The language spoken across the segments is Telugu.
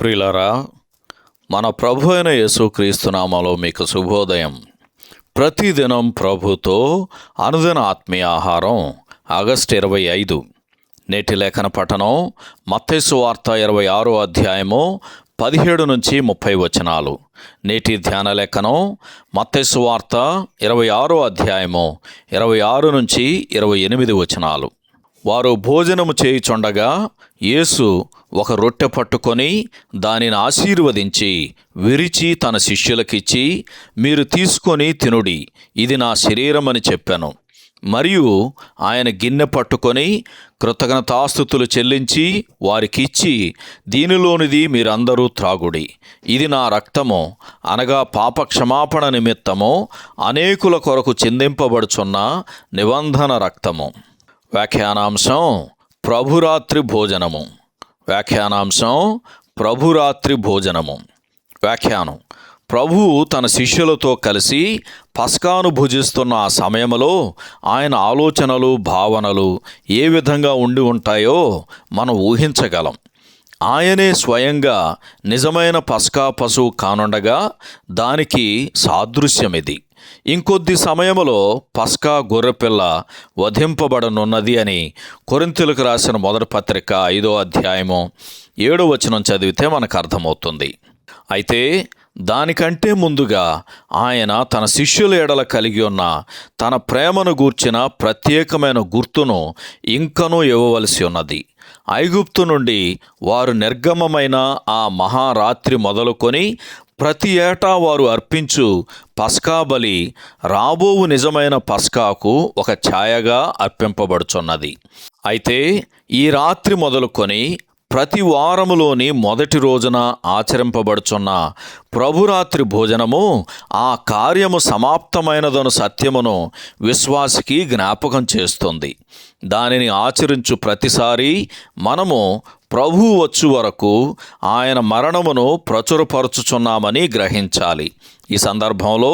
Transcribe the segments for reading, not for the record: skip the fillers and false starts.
ప్రియులారా, మన ప్రభు అయిన యేసుక్రీస్తు నామములో మీకు శుభోదయం. ప్రతిదినం ప్రభుతో అనుదిన ఆత్మీయ ఆహారం. ఆగస్టు 25. నేటి లేఖన పఠనం మత్తయి సువార్త 26వ అధ్యాయము 17 నుంచి 30 వచనాలు. నేటి ధ్యాన లేఖనం మత్తయి సువార్త 26వ అధ్యాయము 26 నుంచి 28 వచనాలు. వారు భోజనము చేయుచుండగా యేసు ఒక రొట్టె పట్టుకొని దానిని ఆశీర్వదించి విరిచి తన శిష్యులకిచ్చి, మీరు తీసుకొని తినుడి, ఇది నా శరీరం అని చెప్పాను. మరియు ఆయన గిన్నె పట్టుకొని కృతజ్ఞతాస్తుతులు చెల్లించి వారికిచ్చి, దీనిలోనిది మీరందరూ త్రాగుడి, ఇది నా రక్తము, అనగా పాపక్షమాపణ నిమిత్తము అనేకుల కొరకు చిందింపబడుచున్న నిబంధన రక్తము. వ్యాఖ్యానాంశం ప్రభురాత్రి భోజనము. వ్యాఖ్యానాంశం ప్రభురాత్రి భోజనము. వ్యాఖ్యానం: ప్రభువు తన శిష్యులతో కలిసి పస్కాను భుజిస్తున్న ఆ సమయంలో ఆయన ఆలోచనలు, భావనలు ఏ విధంగా ఉండి ఉంటాయో మనం ఊహించగలం. ఆయనే స్వయంగా నిజమైన పస్కా పశువు కానుండగా దానికి సాదృశ్యమిది. ఇంకొద్ది సమయంలో పస్కా గొర్రెపిల్ల వధింపబడనున్నది అని కొరింథీయులకు రాసిన మొదటి పత్రిక 5వ అధ్యాయము 7వ వచనం చదివితే మనకు అర్థమవుతుంది. అయితే దానికంటే ముందుగా ఆయన తన శిష్యుల ఎడల కలిగి ఉన్న తన ప్రేమను గూర్చిన ప్రత్యేకమైన గుర్తును ఇంకనూ ఇవ్వవలసి ఉన్నది. ఐగుప్తు నుండి వారు నిర్గమమైన ఆ మహారాత్రి మొదలుకొని ప్రతి ఏటా వారు అర్పించు పస్కా బలి రాబోవు నిజమైన పస్కాకు ఒక ఛాయగా అర్పింపబడుచున్నది. అయితే ఈ రాత్రి మొదలుకొని ప్రతి వారములోని మొదటి రోజున ఆచరింపబడుచున్న ప్రభురాత్రి భోజనము ఆ కార్యము సమాప్తమైనదను సత్యమును విశ్వాసికి జ్ఞాపకం చేస్తుంది. దానిని ఆచరించు ప్రతిసారి మనము ప్రభువు వచ్చు వరకు ఆయన మరణమును ప్రచురపరచుచున్నామని గ్రహించాలి. ఈ సందర్భంలో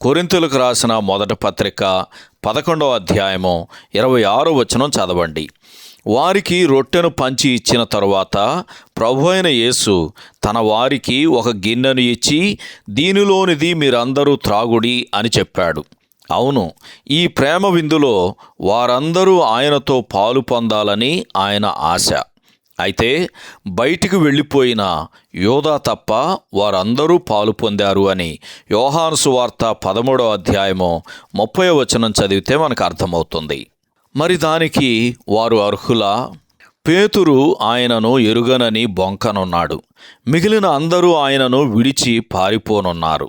కొరింథీయులకు రాసిన మొదటి పత్రిక 11వ అధ్యాయము 26వ వచనం చదవండి. వారికి రొట్టెను పంచి ఇచ్చిన తరువాత ప్రభు అయిన యేసు తన వారికి ఒక గిన్నెను ఇచ్చి, దీనిలోనిది మీరందరూ త్రాగుడి అని చెప్పాడు. అవును, ఈ ప్రేమ విందులో వారందరూ ఆయనతో పాలు పొందాలని ఆయన ఆశ. అయితే బయటికి వెళ్ళిపోయిన యోధా తప్ప వారందరూ పాలు పొందారు అని యోహాను సువార్త 13వ అధ్యాయము 30వ వచనం చదివితే మనకు అర్థమవుతుంది. మరి దానికి వారు అర్హులా? పేతురు ఆయనను ఎరుగనని బొంకనున్నాడు. మిగిలిన అందరూ ఆయనను విడిచి పారిపోనున్నారు.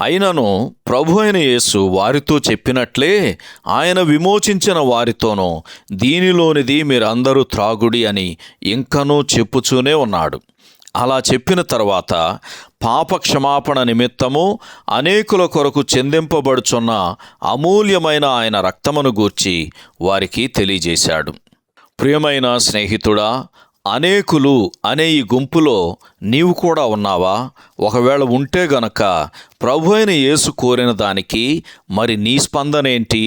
అయినను ప్రభు అయిన యేసు వారితో చెప్పినట్లే ఆయన విమోచించిన వారితోనూ, దీనిలోనిది మీరందరూ త్రాగుడి అని ఇంకనూ చెప్పుచూనే ఉన్నాడు. అలా చెప్పిన తర్వాత పాపక్షమాపణ నిమిత్తము అనేకుల కొరకు చెందింపబడుచున్న అమూల్యమైన ఆయన రక్తమును గూర్చి వారికి తెలియజేశాడు. ప్రియమైన స్నేహితుడా, అనేకులు అనే ఈ గుంపులో నీవు కూడా ఉన్నావా? ఒకవేళ ఉంటే గనక ప్రభు అయిన యేసు కోరిన దానికి మరి నీ స్పందనేంటి?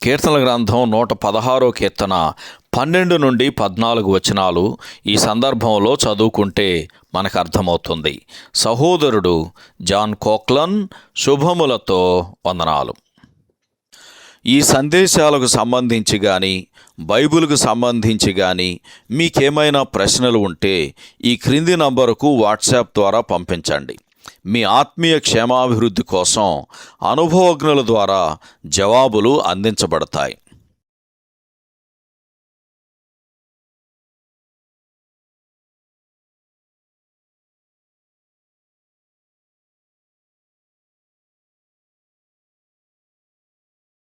కీర్తనల గ్రంథం 116వ కీర్తన 12 నుండి 14 వచనాలు ఈ సందర్భంలో చదువుకుంటే మనకు అర్థమవుతుంది. సహోదరుడు జాన్ కోక్లన్ శుభములతో వందనాలు. ఈ సందేశాలకు సంబంధించి కానీ బైబిల్కు సంబంధించి కానీ మీకేమైనా ప్రశ్నలు ఉంటే ఈ క్రింది నంబరుకు వాట్సాప్ ద్వారా పంపించండి. మీ ఆత్మీయ క్షేమాభివృద్ధి కోసం అనుభవజ్ఞుల ద్వారా జవాబులు అందించబడతాయి.